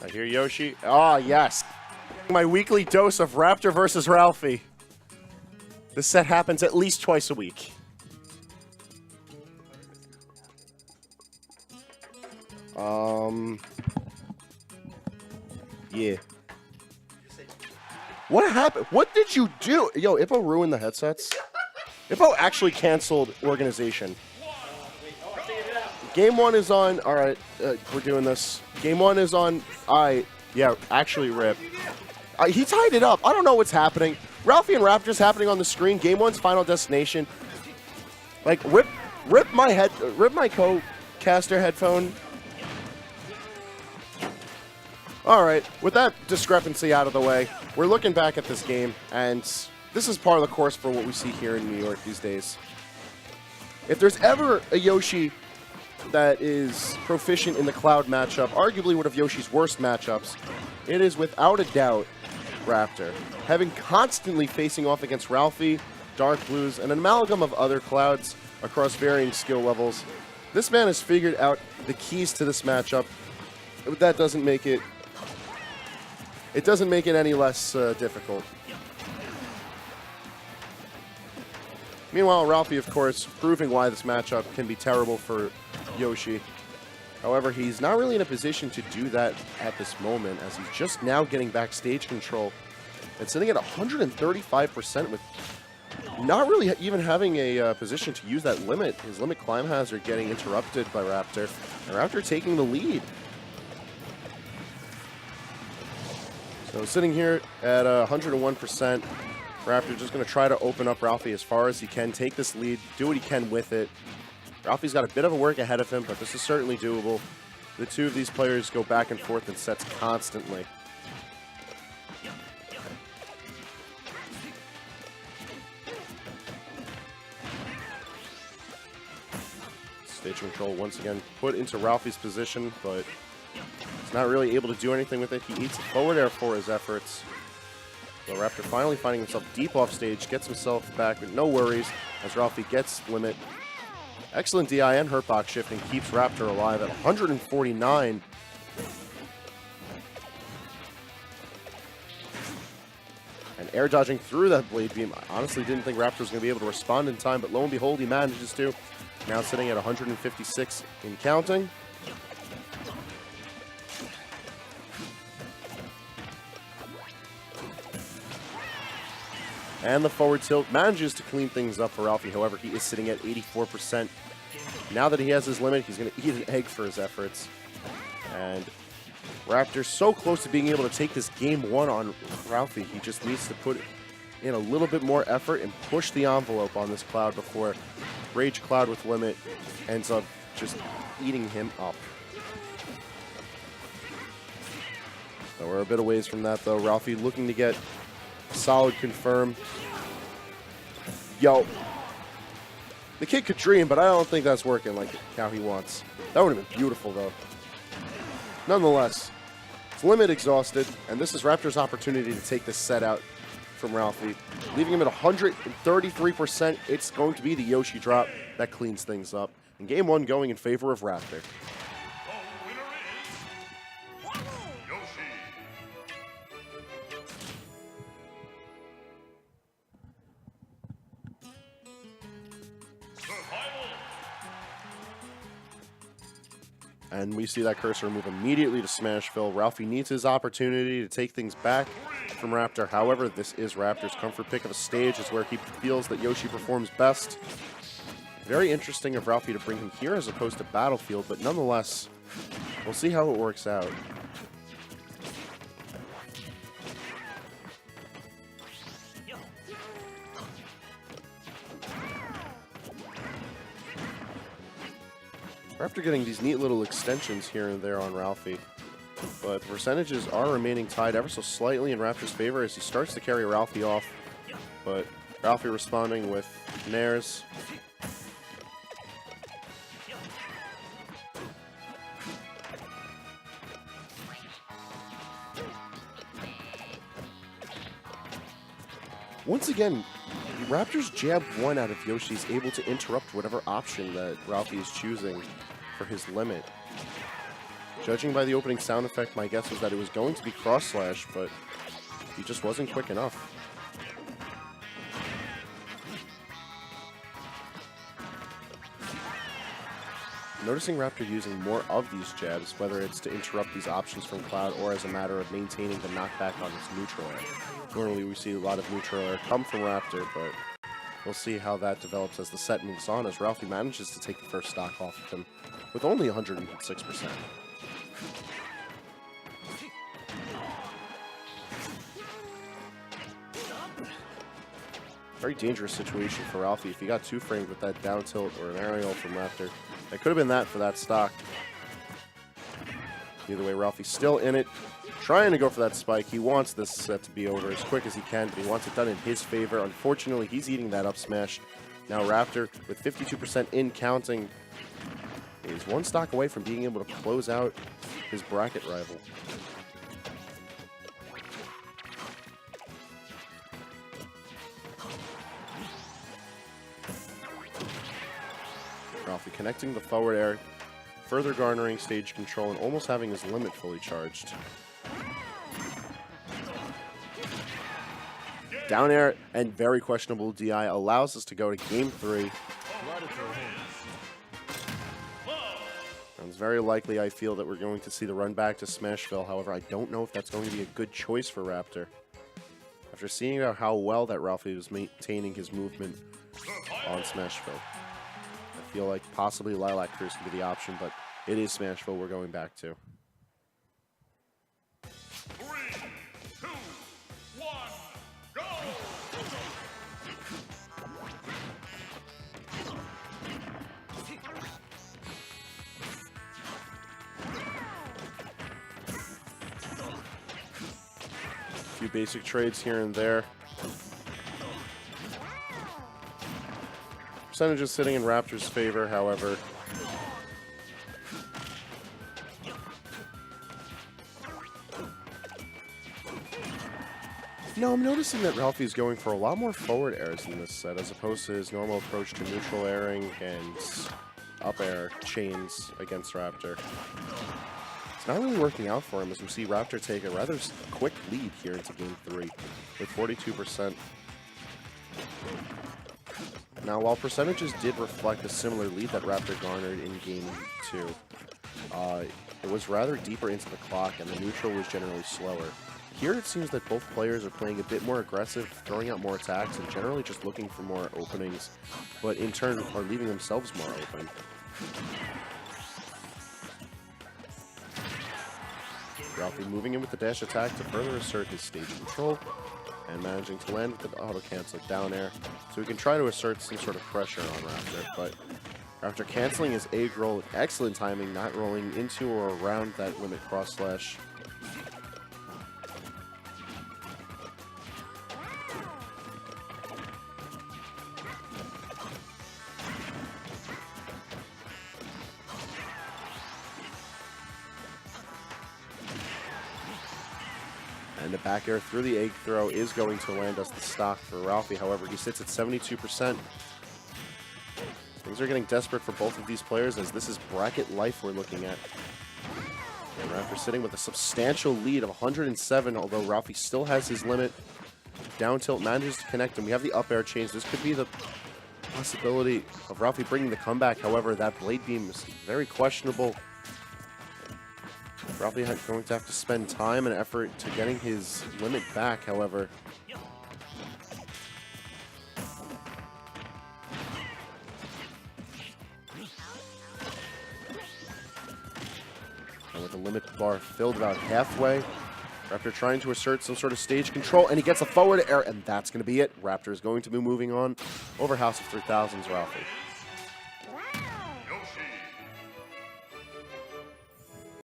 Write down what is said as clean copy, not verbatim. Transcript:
I hear Yoshi. Ah, yes. My weekly dose of Raptor versus Ralphie. This set happens at least twice a week. Yeah. What happened? What did you do? Yo, Ippo ruined the headsets. Ippo actually canceled organization. Game 1 is on. All right, we're doing this. Game 1 is on. Yeah, actually, rip. He tied it up. I don't know what's happening. Ralphie and Raptor's happening on the screen. Game 1's Final Destination. Like, rip my co-caster headphone. All right, with that discrepancy out of the way, we're looking back at this game, and this is part of the course for what we see here in New York these days. If there's ever a Yoshi that is proficient in the Cloud matchup, arguably one of Yoshi's worst matchups, it is without a doubt Raptor. Having constantly facing off against Ralphie, Dark Blues, and an amalgam of other Clouds across varying skill levels, this man has figured out the keys to this matchup. That doesn't make it... It doesn't make it any less difficult. Meanwhile, Ralphie, of course, proving why this matchup can be terrible for Yoshi. However, he's not really in a position to do that at this moment, as he's just now getting back stage control and sitting at 135% with not really even having a position to use that limit. His limit climb hazard getting interrupted by Raptor, and Raptor taking the lead. So sitting here at 101%, Raptor just going to try to open up Ralphie as far as he can, take this lead, do what he can with it. Ralphie's got a bit of a work ahead of him, but this is certainly doable. The two of these players go back and forth in sets constantly. Stage control once again put into Ralphie's position, but he's not really able to do anything with it. He eats a forward air for his efforts. So Raptor finally finding himself deep off stage, gets himself back with no worries as Ralphie gets limit. Excellent DI and hurtbox shifting keeps Raptor alive at 149. And air dodging through that blade beam. I honestly didn't think Raptor was going to be able to respond in time, but lo and behold, he manages to. Now sitting at 156 in counting. And the forward tilt manages to clean things up for Ralphie. However, he is sitting at 84%. Now that he has his limit, he's going to eat an egg for his efforts. And Raptor's so close to being able to take this game 1 on Ralphie. He just needs to put in a little bit more effort and push the envelope on this Cloud before Rage Cloud with limit ends up just eating him up. So we're a bit of ways from that, though. Ralphie looking to get solid confirm. Yo, the kid could dream, but I don't think that's working like how he wants. That would have been beautiful, though. Nonetheless, it's limit exhausted, and this is Raptor's opportunity to take this set out from Ralphie. Leaving him at 133%, it's going to be the Yoshi drop that cleans things up. And game 1 going in favor of Raptor. And we see that cursor move immediately to Smashville. Ralphie needs his opportunity to take things back from Raptor. However, this is Raptor's comfort pick of a stage. Is where he feels that Yoshi performs best. Very interesting of Ralphie to bring him here as opposed to Battlefield, but nonetheless, we'll see how it works out. After getting these neat little extensions here and there on Ralphie, but the percentages are remaining tied ever so slightly in Raptor's favor as he starts to carry Ralphie off, but Ralphie responding with nairs. Once again, Raptor's jab 1 out of Yoshi is able to interrupt whatever option that Ralphie is choosing for his limit. Judging by the opening sound effect, my guess was that it was going to be cross slash, but he just wasn't quick enough. Noticing Raptor using more of these jabs, whether it's to interrupt these options from Cloud or as a matter of maintaining the knockback on his neutral air. Normally we see a lot of neutral air come from Raptor, but we'll see how that develops as the set moves on, as Ralphie manages to take the first stock off of him with only 106%. Very dangerous situation for Ralphie. If he got two framed with that down tilt or an aerial from Raptor, that could have been that for that stock. Either way, Ralphie's still in it, trying to go for that spike. He wants this set to be over as quick as he can, but he wants it done in his favor. Unfortunately, he's eating that up smash. Now Raptor, with 52% in counting, is one stock away from being able to close out his bracket rival. Ralphie connecting the forward air, further garnering stage control, and almost having his limit fully charged. Down air and very questionable DI allows us to go to game 3. And it's very likely, I feel, that we're going to see the run back to Smashville. However, I don't know if that's going to be a good choice for Raptor. After seeing how well that Ralphie was maintaining his movement on Smashville, I feel like possibly Lilac Cruise could be the option, but it is Smashville we're going back to. 3, 2, 1, go! A few basic trades here and there. Percentage is sitting in Raptor's favor, however. No, I'm noticing that Ralphie's going for a lot more forward airs in this set, as opposed to his normal approach to neutral airing and up air chains against Raptor. It's not really working out for him, as we see Raptor take a rather quick lead here into game 3 with 42%. Now, while percentages did reflect a similar lead that Raptor garnered in game 2, it was rather deeper into the clock, and the neutral was generally slower. Here it seems that both players are playing a bit more aggressive, throwing out more attacks, and generally just looking for more openings, but in turn are leaving themselves more open. Ralphie moving in with the dash attack to further assert his stage control, and managing to land with the auto-cancel down air, so he can try to assert some sort of pressure on Raptor, but after canceling his egg roll, excellent timing, not rolling into or around that limit cross slash. And the back air through the egg throw is going to land us the stock for Ralphie. However, he sits at 72%. Things are getting desperate for both of these players, as this is bracket life we're looking at. And Raptor sitting with a substantial lead of 107, although Ralphie still has his limit. Down tilt manages to connect, and we have the up air change. This could be the possibility of Ralphie bringing the comeback. However, that blade beam is very questionable. Ralphie going to have to spend time and effort to getting his limit back, however. And with the limit bar filled about halfway, Raptor trying to assert some sort of stage control, and he gets a forward air, and that's going to be it. Raptor is going to be moving on over House of 3000's Ralphie.